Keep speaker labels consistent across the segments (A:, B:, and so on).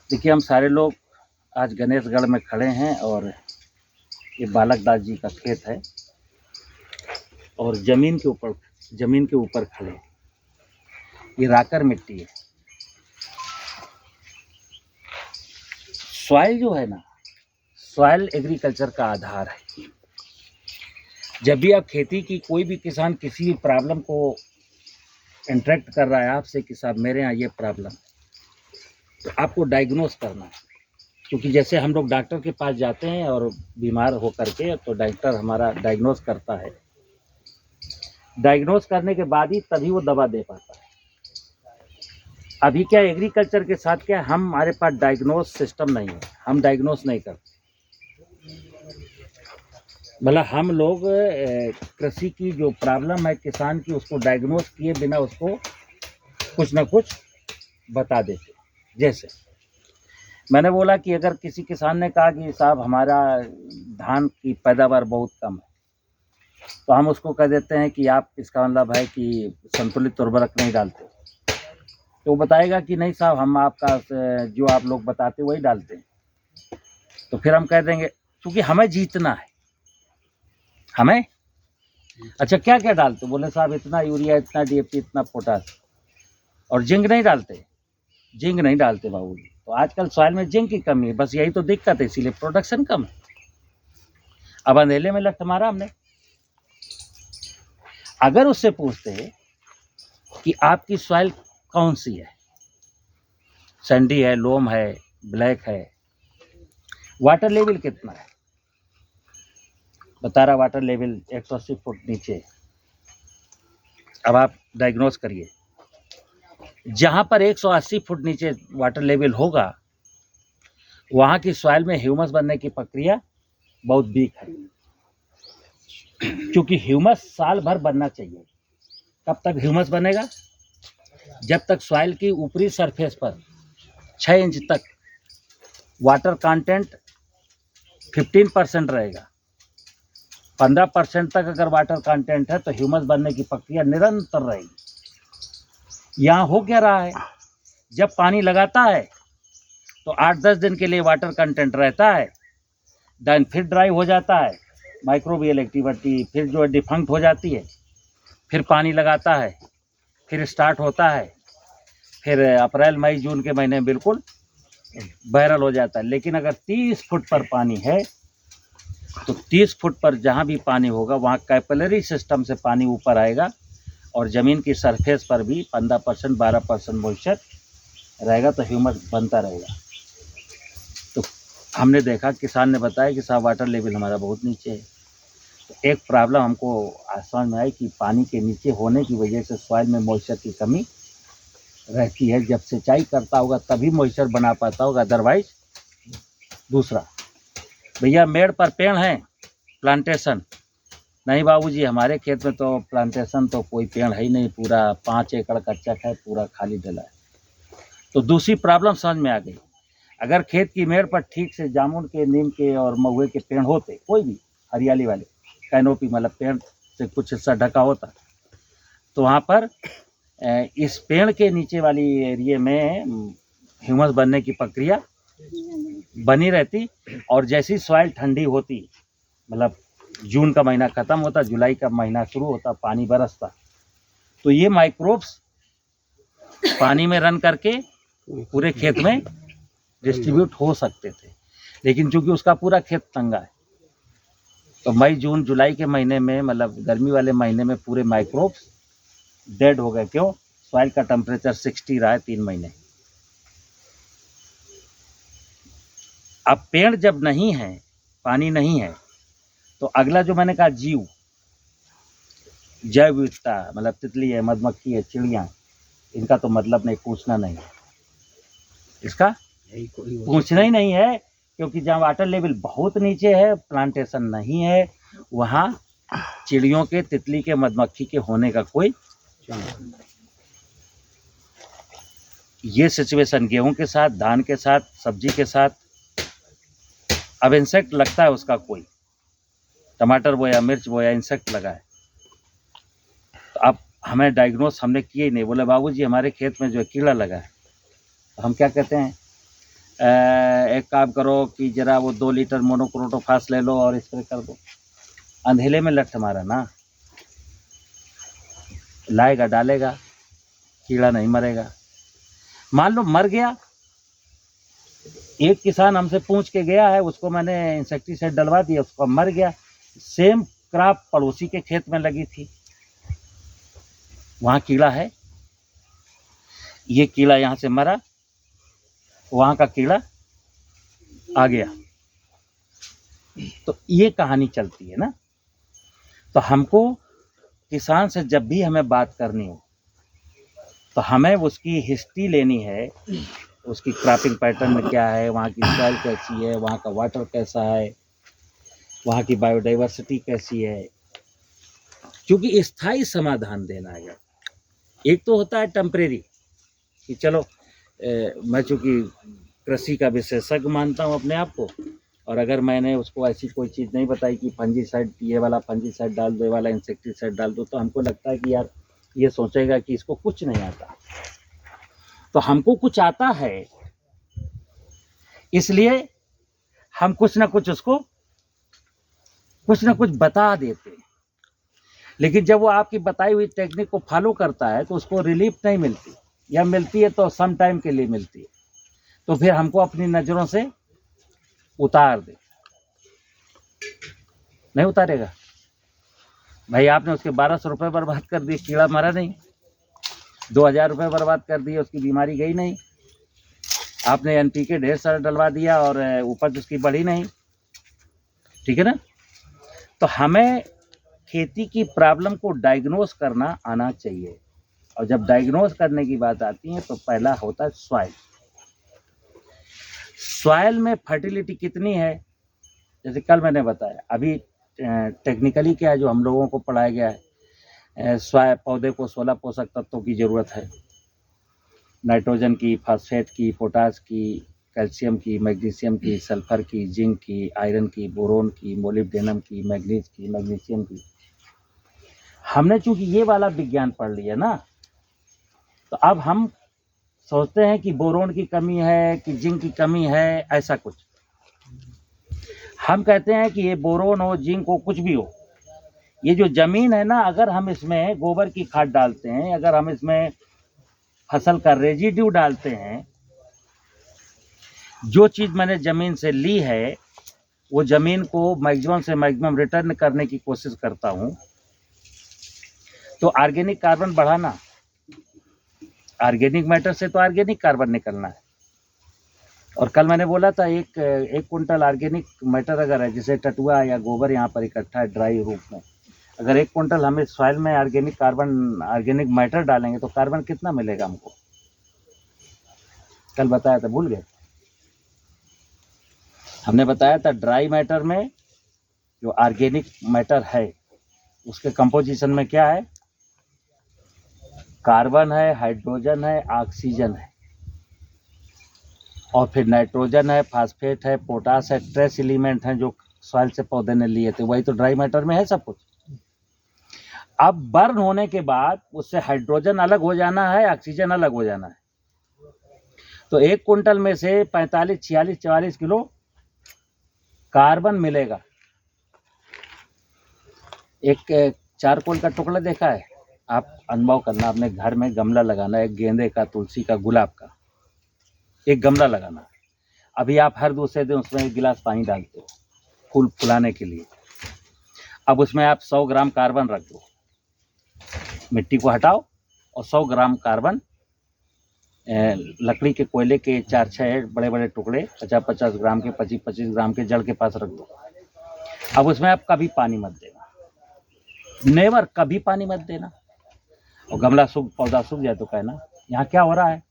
A: देखिए, हम सारे लोग आज गणेशगढ़ में खड़े हैं और ये बालक दास जी का खेत है और ज़मीन के ऊपर खड़े हैं। ये राकर मिट्टी है। सॉइल जो है ना, सॉइल एग्रीकल्चर का आधार है। जब भी आप खेती की, कोई भी किसान किसी भी प्रॉब्लम को इंटरेक्ट कर रहा है आपसे कि साहब मेरे यहाँ ये प्रॉब्लम है, तो आपको डायग्नोस करना है। क्योंकि जैसे हम लोग डॉक्टर के पास जाते हैं और बीमार हो करके, तो डॉक्टर हमारा डायग्नोस करता है। डायग्नोस करने के बाद ही तभी वो दवा दे पाता है। अभी क्या एग्रीकल्चर के साथ क्या हमारे पास डायग्नोस सिस्टम नहीं है, हम डायग्नोस नहीं करते। मतलब हम लोग कृषि की जो प्रॉब्लम है किसान की, उसको डायग्नोस किए बिना उसको कुछ ना कुछ बता देते। जैसे मैंने बोला कि अगर किसी किसान ने कहा कि साहब हमारा धान की पैदावार बहुत कम है, तो हम उसको कह देते हैं कि आप, इसका मतलब है कि संतुलित उर्वरक नहीं डालते। तो वो बताएगा कि नहीं साहब, हम आपका जो आप लोग बताते वही डालते हैं। तो फिर हम कह देंगे, क्योंकि हमें जीतना है, हमें अच्छा क्या क्या डालते? बोले साहब इतना यूरिया, इतना डीएपी, इतना पोटास, और जिंक नहीं डालते। जिंक नहीं डालते बाबू जी। तो आजकल सॉइल में जिंक की कमी है, बस यही तो दिक्कत है, इसीलिए प्रोडक्शन कम है। अब अंधेले में लठ मारा हमने। अगर उससे पूछते हैं कि आपकी सॉइल कौन सी है, सैंडी है, लोम है, ब्लैक है, वाटर लेवल कितना है, बता रहा वाटर लेवल 180 फुट नीचे। अब आप डायग्नोस करिए, जहां पर 180 फुट नीचे वाटर लेवल होगा, वहां की सॉइल में ह्यूमस बनने की प्रक्रिया बहुत वीक है। क्योंकि ह्यूमस साल भर बनना चाहिए। कब तक ह्यूमस बनेगा? जब तक सॉइल की ऊपरी सरफेस पर 6 इंच तक वाटर कंटेंट 15% रहेगा। 15% तक अगर वाटर कंटेंट है तो ह्यूमस बनने की प्रक्रिया निरंतर रहेगी। यहाँ हो क्या रहा है, जब पानी लगाता है तो 8-10 दिन के लिए वाटर कंटेंट रहता है, देन फिर ड्राई हो जाता है, माइक्रोबियल एक्टिविटी फिर जो है डिफंक्ट हो जाती है, फिर पानी लगाता है, फिर स्टार्ट होता है, फिर अप्रैल मई जून के महीने में बिल्कुल वायरल हो जाता है। लेकिन अगर 30 फुट पर पानी है तो 30 फुट पर जहाँ भी पानी होगा वहाँ कैपिलरी सिस्टम से पानी ऊपर आएगा और ज़मीन की सरफेस पर भी 15% 12% मॉइस्चर रहेगा, तो ह्यूमस बनता रहेगा। तो हमने देखा, किसान ने बताया कि साहब वाटर लेवल हमारा बहुत नीचे है। तो एक प्रॉब्लम हमको समझ में आई कि पानी के नीचे होने की वजह से सॉइल में मॉइस्चर की कमी रहती है। जब सिंचाई करता होगा तभी मॉइस्चर बना पाता होगा, अदरवाइज। दूसरा, भैया मेड़ पर पेड़ हैं, प्लांटेशन नहीं बाबूजी, हमारे खेत में तो प्लांटेशन तो कोई पेड़ है ही नहीं, पूरा 5 एकड़ कच्चा है, पूरा खाली डला है। तो दूसरी प्रॉब्लम समझ में आ गई। अगर खेत की मेड़ पर ठीक से जामुन के, नीम के और महुए के पेड़ होते, कोई भी हरियाली वाले कैनोपी, मतलब पेड़ से कुछ हिस्सा ढका होता, तो वहाँ पर इस पेड़ के नीचे वाली एरिया में ह्यूमस बनने की प्रक्रिया बनी रहती। और जैसी सॉइल ठंडी होती, मतलब जून का महीना ख़त्म होता, जुलाई का महीना शुरू होता, पानी बरसता, तो ये माइक्रोब्स पानी में रन करके पूरे खेत में डिस्ट्रीब्यूट हो सकते थे। लेकिन चूंकि उसका पूरा खेत तंगा है, तो मई जून जुलाई के महीने में, मतलब गर्मी वाले महीने में, पूरे माइक्रोब्स डेड हो गए। क्यों? सॉइल का टेम्परेचर 60 रहा है 3 महीने। अब पेड़ जब नहीं है, पानी नहीं है, तो अगला जो मैंने कहा जीव, जैव विविधता, मतलब तितली है, मधुमक्खी है, चिड़िया, इनका तो मतलब नहीं, पूछना नहीं है, इसका पूछना ही नहीं है। क्योंकि जहाँ वाटर लेवल बहुत नीचे है, प्लांटेशन नहीं है, वहाँ चिड़ियों के, तितली के, मधुमक्खी के होने का कोई ये सिचुएशन गेहूं के साथ, धान के साथ, सब्जी के साथ। अब इंसेक्ट लगता है उसका, कोई टमाटर बोया, मिर्च बोया, इंसेक्ट लगा है, तो अब हमें डायग्नोस हमने किए ही नहीं। बोले बाबूजी हमारे खेत में जो कीड़ा लगा है, तो हम क्या कहते हैं, एक काम करो कि जरा वो 2 लीटर मोनोक्रोटोफास ले लो और स्प्रे कर दो। अंधेले में लठ मारा ना, लाएगा डालेगा, कीड़ा नहीं मरेगा। मान लो मर गया, एक किसान हमसे पूछ के गया है, उसको मैंने इंसेक्टिसाइड डलवा दिया, उसको मर गया। सेम क्रॉप पड़ोसी के खेत में लगी थी, वहाँ कीड़ा है, ये कीड़ा यहाँ से मरा, वहाँ का कीड़ा आ गया। तो ये कहानी चलती है ना। तो हमको किसान से जब भी हमें बात करनी हो तो हमें उसकी हिस्ट्री लेनी है, उसकी क्रॉपिंग पैटर्न में क्या है, वहाँ की सॉइल कैसी है, वहाँ का वाटर कैसा है, वहाँ की बायोडाइवर्सिटी कैसी है, क्योंकि स्थायी समाधान देना है। एक तो होता है टेम्परेरी कि चलो मैं चूँकि कृषि का विशेषज्ञ मानता हूँ अपने आप को, और अगर मैंने उसको ऐसी कोई चीज़ नहीं बताई कि फंजीसाइड, ये वाला फंजीसाइड डाल दो, ये वाला इंसेक्टिसाइड डाल दो, तो हमको लगता है कि यार ये सोचेगा कि इसको कुछ नहीं आता। तो हमको कुछ आता है, इसलिए हम कुछ ना कुछ उसको कुछ ना कुछ बता देते हैं। लेकिन जब वो आपकी बताई हुई टेक्निक को फॉलो करता है तो उसको रिलीफ नहीं मिलती, या मिलती है तो सम टाइम के लिए मिलती है, तो फिर हमको अपनी नज़रों से उतार दे। नहीं उतारेगा भाई, आपने उसके 1200 रुपये बर्बाद कर दिए, कीड़ा मरा नहीं, 2000 रुपये बर्बाद कर दिए, उसकी बीमारी गई नहीं, आपने NPK ढेर सारा डलवा दिया और उपज उसकी बढ़ी नहीं, ठीक है ना। तो हमें खेती की प्रॉब्लम को डायग्नोस करना आना चाहिए, और जब डायग्नोस करने की बात आती है तो पहला होता है सॉइल। सॉइल में फर्टिलिटी कितनी है, जैसे कल मैंने बताया, अभी टेक्निकली क्या है जो हम लोगों को पढ़ाया गया है, पौधे को 16 पोषक तत्वों की ज़रूरत है, नाइट्रोजन की, फास्फेट की, पोटास की, कैल्शियम की, मैग्नीशियम की, सल्फर की, जिंक की, आयरन की, बोरोन की, मोलिब्डेनम की, मैग्नीज की, मैग्नीशियम की। हमने चूंकि ये वाला विज्ञान पढ़ लिया ना, तो अब हम सोचते हैं कि बोरोन की कमी है कि जिंक की कमी है, ऐसा कुछ। हम कहते हैं कि ये बोरोन हो, जिंक हो, कुछ भी हो, ये जो जमीन है ना, अगर हम इसमें गोबर की खाद डालते हैं, अगर हम इसमें फसल का रेजिड्यू डालते हैं, जो चीज़ मैंने ज़मीन से ली है वो ज़मीन को मैक्सिमम से मैक्सिमम रिटर्न करने की कोशिश करता हूँ। तो ऑर्गेनिक कार्बन बढ़ाना, ऑर्गेनिक मैटर से तो ऑर्गेनिक कार्बन निकलना है। और कल मैंने बोला था एक कुंटल ऑर्गेनिक मैटर अगर है, जैसे टटुआ या गोबर यहाँ पर इकट्ठा है ड्राई रूप में, अगर 1 कुंटल हम इस सॉइल में ऑर्गेनिक कार्बन, ऑर्गेनिक मैटर डालेंगे तो कार्बन कितना मिलेगा हमको, कल बताया था, भूल गए। हमने बताया था ड्राई मैटर में जो ऑर्गेनिक मैटर है उसके कंपोजिशन में क्या है, कार्बन है, हाइड्रोजन है, ऑक्सीजन है, और फिर नाइट्रोजन है, फास्फेट है, पोटास है, ट्रेस एलिमेंट हैं जो सॉइल से पौधे ने लिए थे, वही तो ड्राई मैटर में है सब कुछ। अब बर्न होने के बाद उससे हाइड्रोजन अलग हो जाना है, ऑक्सीजन अलग हो जाना है। तो 1 कुंटल में से 45, 46, 44 किलो कार्बन मिलेगा। एक चारकोल का टुकड़ा देखा है, आप अनुभव करना, अपने घर में गमला लगाना, एक गेंदे का, तुलसी का, गुलाब का एक गमला लगाना। अभी आप हर दूसरे दिन उसमें 1 गिलास पानी डालते हो फूल फुलाने के लिए। अब उसमें आप 100 ग्राम कार्बन रख दो, मिट्टी को हटाओ और 100 ग्राम कार्बन, लकड़ी के कोयले के 4-6 बड़े बड़े टुकड़े 50-50 ग्राम के, 25-25 ग्राम के जड़ के पास रख दो। अब उसमें आप कभी पानी मत देना, नेवर, कभी पानी मत देना। और गमला पौधा सूख जाए तो कहना। यहाँ क्या हो रहा है,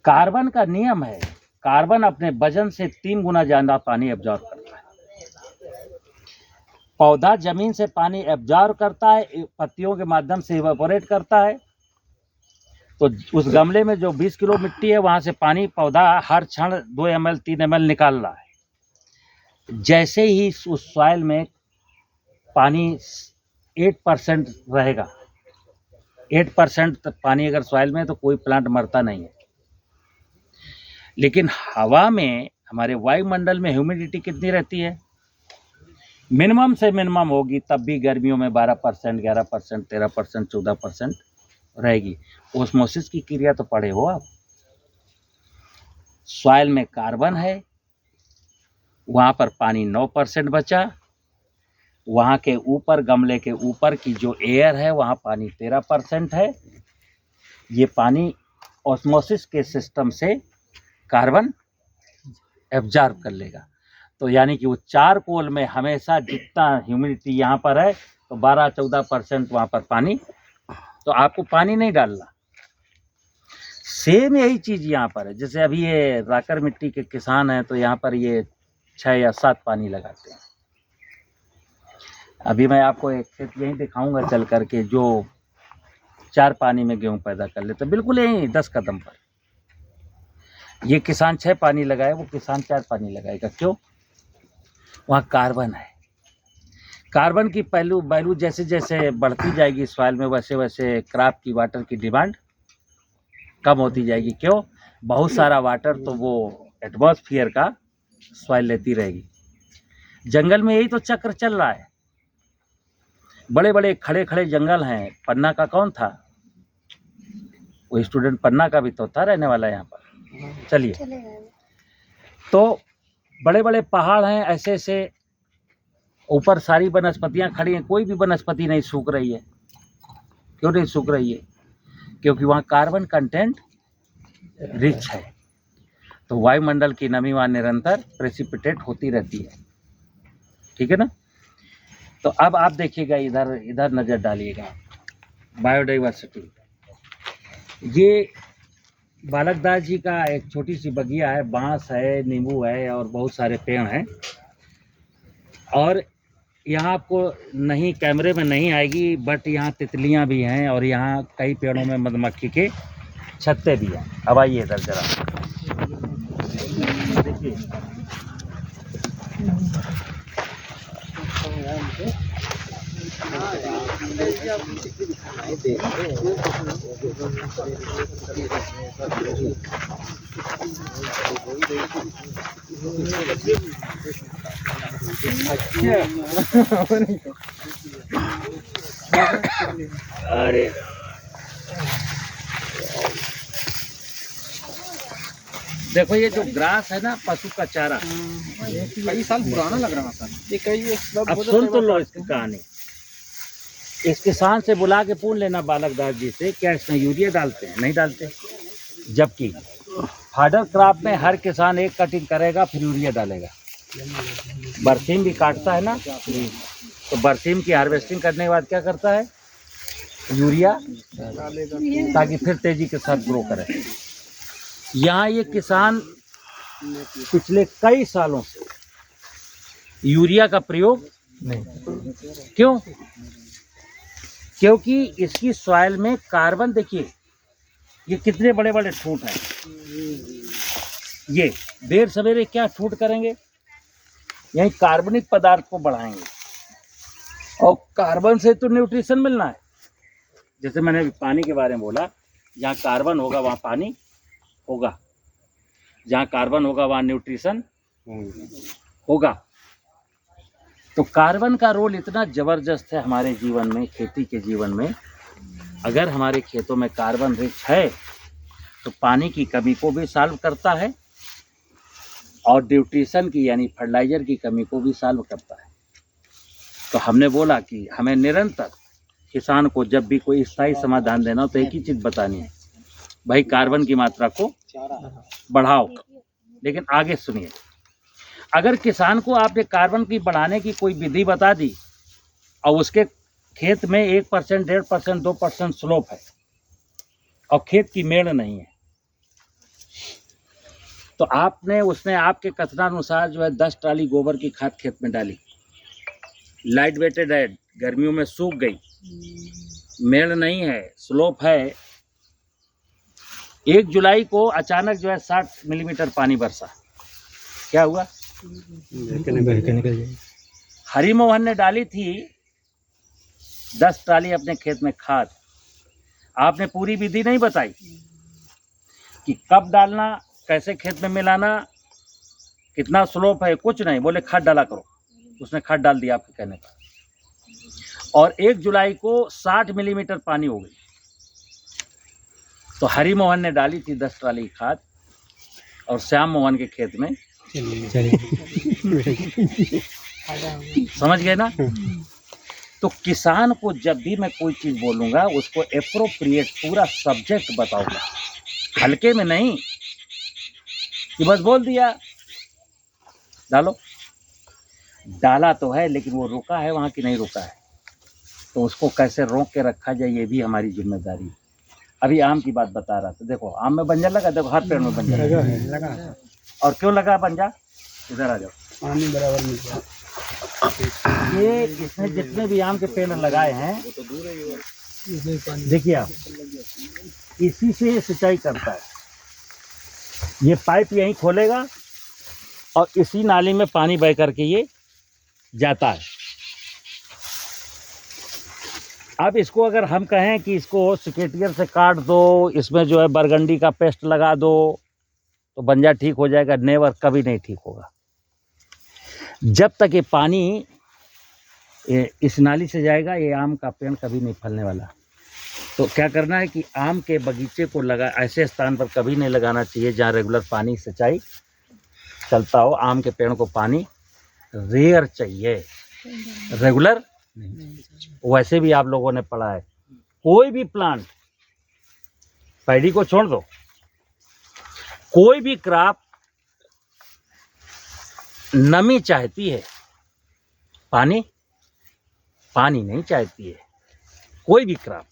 A: कार्बन का नियम है, कार्बन अपने वजन से 3 गुना ज्यादा पानी एब्जॉर्ब करता है। पौधा जमीन से पानी एब्जॉर्ब करता है, पत्तियों के माध्यम से इवेपोरेट करता है। तो उस गमले में जो 20 किलो मिट्टी है वहां से पानी पौधा हर क्षण 2 ml 3 ml निकाल रहा है। जैसे ही उस सॉइल में पानी 8% रहेगा, 8% पानी अगर सॉइल में, तो कोई प्लांट मरता नहीं है। लेकिन हवा में, हमारे वायुमंडल में ह्यूमिडिटी कितनी रहती है? मिनिमम से मिनिमम होगी, तब भी गर्मियों में 12%, 11%, 13%, 14% रहेगी। ओस्मोसिस की क्रिया तो पढ़े हो आप। सॉइल में कार्बन है, वहाँ पर पानी 9% बचा, वहाँ के ऊपर, गमले के ऊपर की जो एयर है वहाँ पानी 13% है। ये पानी ऑस्मोसिस के सिस्टम से कार्बन एब्जॉर्ब कर लेगा। तो यानी कि वो चारकोल में हमेशा जितना ह्यूमिडिटी यहाँ पर है तो 12-14% वहाँ पर पानी, तो आपको पानी नहीं डालना। सेम यही चीज़ यहाँ पर है। जैसे अभी ये राकर मिट्टी के किसान हैं तो यहाँ पर ये 6 या 7 पानी लगाते हैं। अभी मैं आपको एक खेत यहीं दिखाऊंगा चल करके जो 4 पानी में गेहूँ पैदा कर लेते, बिल्कुल यहीं 10 कदम पर। ये किसान 6 पानी लगाए, वो किसान 4 पानी लगाएगा। क्यों? वहाँ कार्बन है। कार्बन की वैल्यू जैसे जैसे बढ़ती जाएगी सॉइल में, वैसे वैसे क्रॉप की वाटर की डिमांड कम होती जाएगी। क्यों? बहुत सारा वाटर तो वो एटमॉस्फेयर का सॉइल लेती रहेगी। जंगल में यही तो चक्र चल रहा है। बड़े बड़े खड़े खड़े जंगल हैं। पन्ना का कौन था? वो स्टूडेंट पन्ना का भी तो था रहने वाला यहाँ पर। चलिए, तो बड़े बड़े पहाड़ हैं, ऐसे ऐसे ऊपर सारी वनस्पतियाँ खड़ी हैं, कोई भी वनस्पति नहीं सूख रही है। क्यों नहीं सूख रही है? क्योंकि वहाँ कार्बन कंटेंट रिच है। तो वायुमंडल की नमी वहाँ निरंतर प्रेसिपिटेट होती रहती है। ठीक है ना? तो अब आप देखिएगा, इधर नज़र डालिएगा। बायोडाइवर्सिटी, ये बालकदास जी का एक छोटी सी बगिया है, बांस है, नींबू है और बहुत सारे पेड़ हैं। और यहाँ आपको नहीं, कैमरे में नहीं आएगी, बट यहाँ तितलियाँ भी हैं और यहाँ कई पेड़ों में मधुमक्खी के छत्ते भी हैं। अब आइए इधर जरा देखिए। अरे देखो, ये जो ग्रास है ना, पशु का चारा,
B: कई साल पुराना लग रहा था ये।
A: अब सुन तो लो इसकी कहानी। इस किसान से बुला के पूछ लेना बालकदास जी से, क्या इसमें यूरिया डालते हैं? नहीं डालते। जबकि फाडर क्रॉप में हर किसान एक कटिंग करेगा फिर यूरिया डालेगा। बरसीम भी काटता है ना, तो बरसीम की हार्वेस्टिंग करने के बाद क्या करता है? यूरिया, ताकि फिर तेजी के साथ ग्रो करे। यहाँ ये किसान पिछले कई सालों से यूरिया का प्रयोग नहीं। क्यों? क्योंकि इसकी सॉइल में कार्बन, देखिए ये कितने बड़े बड़े ठूंठ हैं। ये देर सवेरे क्या ठूंठ करेंगे? यही कार्बनिक पदार्थ को बढ़ाएंगे, और कार्बन से तो न्यूट्रिशन मिलना है। जैसे मैंने अभी पानी के बारे में बोला, जहाँ कार्बन होगा वहाँ पानी होगा, जहाँ कार्बन होगा वहाँ न्यूट्रिशन होगा। तो कार्बन का रोल इतना ज़बरदस्त है हमारे जीवन में, खेती के जीवन में। अगर हमारे खेतों में कार्बन रिच है तो पानी की कमी को भी सॉल्व करता है और न्यूट्रिशन की यानी फर्टिलाइजर की कमी को भी सॉल्व करता है। तो हमने बोला कि हमें निरंतर किसान को जब भी कोई स्थायी समाधान देना हो तो एक ही चीज़ बतानी है, भाई कार्बन की मात्रा को बढ़ाओ। लेकिन आगे सुनिए, अगर किसान को आपने कार्बन की बढ़ाने की कोई विधि बता दी और उसके खेत में 1%, 1.5%, 2% स्लोप है और खेत की मेड़ नहीं है, तो उसने आपके कथनानुसार जो है 10 ट्राली गोबर की खाद खेत में डाली, लाइट वेटेड है, गर्मियों में सूख गई, मेड़ नहीं है, स्लोप है। 1 जुलाई को अचानक जो है 60 मिलीमीटर पानी बरसा। क्या हुआ? हरि मोहन ने डाली थी 10 ट्राली अपने खेत में खाद। आपने पूरी विधि नहीं बताई कि कब डालना, कैसे खेत में मिलाना, कितना स्लोप है, कुछ नहीं, बोले खाद डाला करो। उसने खाद डाल दिया आपके कहने पर, और 1 जुलाई को 60 मिलीमीटर पानी हो गई। तो हरि मोहन ने डाली थी 10 ट्राली खाद, और श्याम मोहन के खेत में समझ गए ना। तो किसान को जब भी मैं कोई चीज़ बोलूँगा उसको एप्रोप्रिएट पूरा सब्जेक्ट बताऊंगा, हल्के में नहीं कि बस बोल दिया डालो। डाला तो है, लेकिन वो रुका है वहाँ की नहीं रुका है, तो उसको कैसे रोक के रखा जाए ये भी हमारी जिम्मेदारी है। अभी आम की बात बता रहा था, देखो आम में बंजर लगा, देखो हर पेड़ में बंजर लगा। और क्यों लगा बंजर, इधर आ जाओ, पानी बराबर मिल जाए। ये इसने जितने भी आम के पेड़ लगाए हैं, देखिए आप, इसी से सिंचाई करता है। ये पाइप यहीं खोलेगा और इसी नाली में पानी बह करके ये जाता है। अब इसको अगर हम कहें कि इसको सिकेटियर से काट दो, इसमें जो है बरगंडी का पेस्ट लगा दो, तो बंजा ठीक हो जाएगा, नेवर, कभी नहीं ठीक होगा। जब तक ये पानी इस नाली से जाएगा, ये आम का पेड़ कभी नहीं फलने वाला। तो क्या करना है कि आम के बगीचे को लगा ऐसे स्थान पर कभी नहीं लगाना चाहिए जहाँ रेगुलर पानी सिंचाई चलता हो। आम के पेड़ को पानी रेयर चाहिए, रेगुलर नहीं। वैसे भी आप लोगों ने पढ़ा है, कोई भी प्लांट, पैडी को छोड़ दो, कोई भी क्रॉप नमी चाहती है, पानी नहीं चाहती है। कोई भी क्रॉप,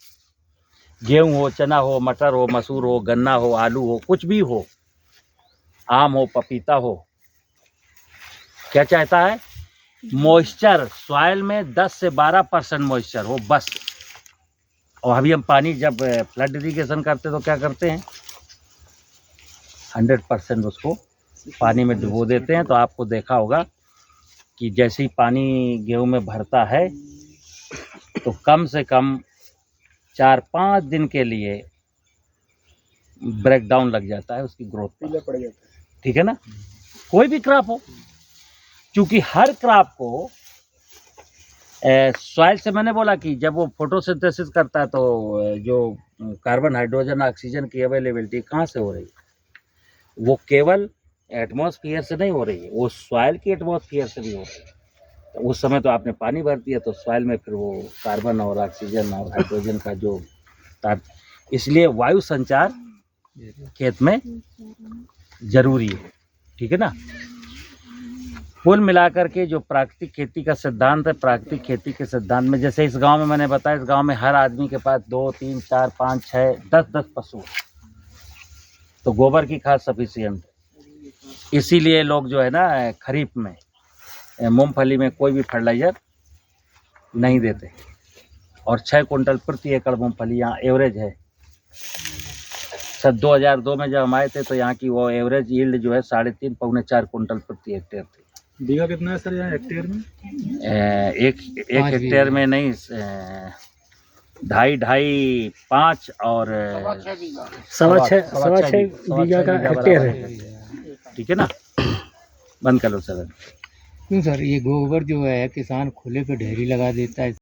A: गेहूं हो, चना हो, मटर हो, मसूर हो, गन्ना हो, आलू हो, कुछ भी हो, आम हो, पपीता हो, क्या चाहता है? मॉइस्चर। सॉइल में 10 से 12% मॉइस्चर हो बस। और अभी हम पानी जब फ्लड इरिगेशन करते तो क्या करते हैं, 100% उसको पानी में डुबो देते हैं। तो आपको देखा होगा कि जैसे ही पानी गेहूं में भरता है तो कम से कम 4-5 दिन के लिए ब्रेक डाउन लग जाता है उसकी ग्रोथ पर, पड़ जाता है। ठीक है ना, कोई भी क्रॉप हो, क्योंकि हर क्रॉप को सॉइल से, मैंने बोला कि जब वो फोटोसिंथेसिस करता है तो जो कार्बन, हाइड्रोजन, ऑक्सीजन की अवेलेबिलिटी कहाँ से हो रही है? वो केवल एटमॉस्फेयर से नहीं हो रही है, वो सॉइल की एटमॉस्फेयर से भी हो रही है। तो उस समय तो आपने पानी भर दिया तो सॉइल में फिर वो कार्बन और ऑक्सीजन और हाइड्रोजन का जो तार, इसलिए वायु संचार खेत में जरूरी है। ठीक है ना। कुल मिलाकर के जो प्राकृतिक खेती का सिद्धांत है, प्राकृतिक खेती के सिद्धांत में, जैसे इस गांव में मैंने बताया, इस गांव में हर आदमी के पास 2, 3, 4, 5, 6, 10 पशु, तो गोबर की खाद सफिशिएंट है। इसीलिए लोग जो है ना खरीफ में मूंगफली में कोई भी फर्टिलाइजर नहीं देते, और 6 कुंटल प्रति एकड़ मूंगफली यहाँ एवरेज है। सर 2002 में जब हम आए थे तो यहाँ की वो एवरेज यील्ड जो है 3.5 पौने 4 कुंटल प्रति हेक्टेयर थी। बीघा कितना है सर यहाँ हेक्टेयर में? एक हेक्टेयर में नहीं, 2.5 5 और 6.25 बीघा का हेक्टेयर है। ठीक है ना। बंद कर लो सर।
B: क्यों सर, ये गोबर जो है किसान खुले पे ढेरी लगा देता है।